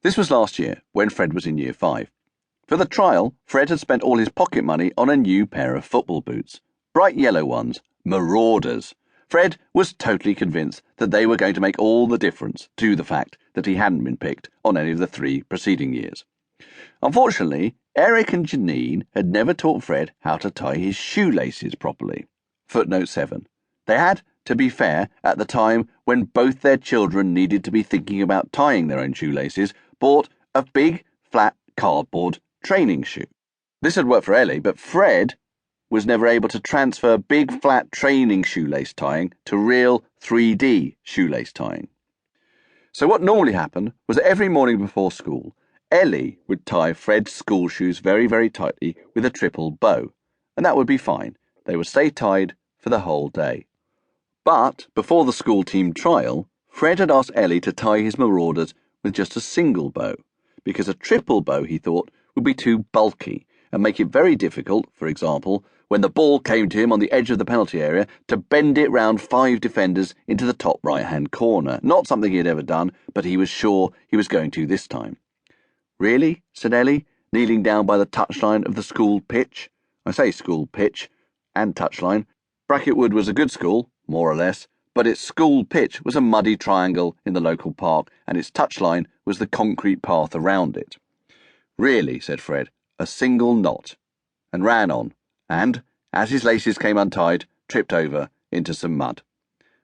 This was last year, when Fred was in Year 5. For the trial, Fred had spent all his pocket money on a new pair of football boots. Bright yellow ones, Marauders. Fred was totally convinced that they were going to make all the difference to the fact that he hadn't been picked on any of the 3 preceding years. Unfortunately, Eric and Janine had never taught Fred how to tie his shoelaces properly. Footnote 7. They had, to be fair, at the time when both their children needed to be thinking about tying their own shoelaces, bought a big, flat, cardboard training shoe. This had worked for Ellie, but Fred was never able to transfer big, flat training shoelace tying to real 3D shoelace tying. So what normally happened was that every morning before school, Ellie would tie Fred's school shoes very, very tightly with a triple bow, and that would be fine. They would stay tied for the whole day. But before the school team trial, Fred had asked Ellie to tie his Marauders with just a single bow, because a triple bow, he thought, would be too bulky and make it very difficult, for example, when the ball came to him on the edge of the penalty area, to bend it round 5 defenders into the top right-hand corner. Not something he had ever done, but he was sure he was going to this time. "Really?" said Ellie, kneeling down by the touchline of the school pitch. I say school pitch and touchline. Bracketwood was a good school, more or less, but its school pitch was a muddy triangle in the local park, and its touchline was the concrete path around it. "Really," said Fred, "a single knot," and ran on, and, as his laces came untied, tripped over into some mud,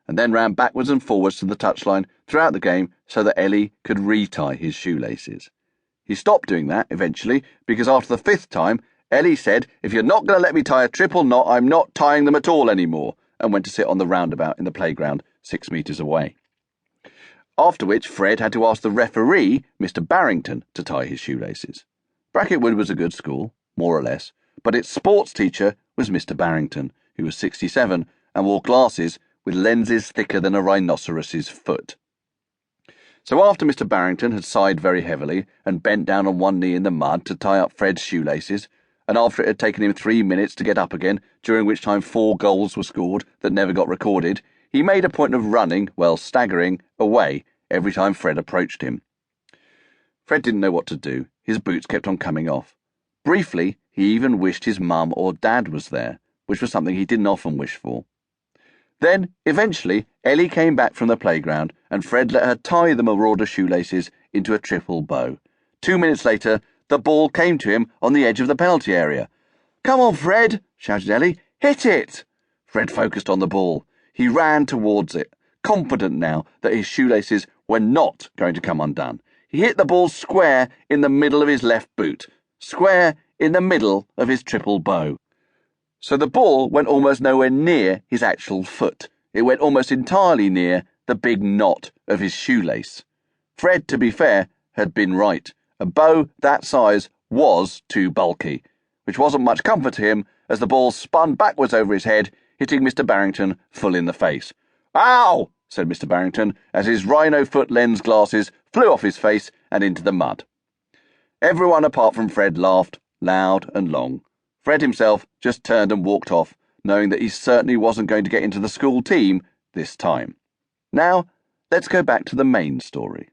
and then ran backwards and forwards to the touchline throughout the game so that Ellie could retie his shoelaces. He stopped doing that eventually, because after the 5th time, Ellie said, "If you're not going to let me tie a triple knot, I'm not tying them at all anymore," and went to sit on the roundabout in the playground 6 metres away. After which, Fred had to ask the referee, Mr. Barrington, to tie his shoelaces. Bracketwood was a good school, more or less, but its sports teacher was Mr. Barrington, who was 67 and wore glasses with lenses thicker than a rhinoceros's foot. So after Mr. Barrington had sighed very heavily and bent down on one knee in the mud to tie up Fred's shoelaces, and after it had taken him 3 minutes to get up again, during which time 4 goals were scored that never got recorded, he made a point of running, well, staggering, away every time Fred approached him. Fred didn't know what to do. His boots kept on coming off. Briefly, he even wished his mum or dad was there, which was something he didn't often wish for. Then, eventually, Ellie came back from the playground, and Fred let her tie the Marauder shoelaces into a triple bow. 2 minutes later, the ball came to him on the edge of the penalty area. "Come on, Fred," shouted Ellie. "Hit it!" Fred focused on the ball. He ran towards it, confident now that his shoelaces were not going to come undone. He hit the ball square in the middle of his left boot, square in the middle of his triple bow. So the ball went almost nowhere near his actual foot. It went almost entirely near the big knot of his shoelace. Fred, to be fair, had been right. A bow that size was too bulky, which wasn't much comfort to him as the ball spun backwards over his head, hitting Mr. Barrington full in the face. "Ow!" said Mr. Barrington, as his rhino foot lens glasses flew off his face and into the mud. Everyone apart from Fred laughed, loud and long. Fred himself just turned and walked off, knowing that he certainly wasn't going to get into the school team this time. Now, let's go back to the main story.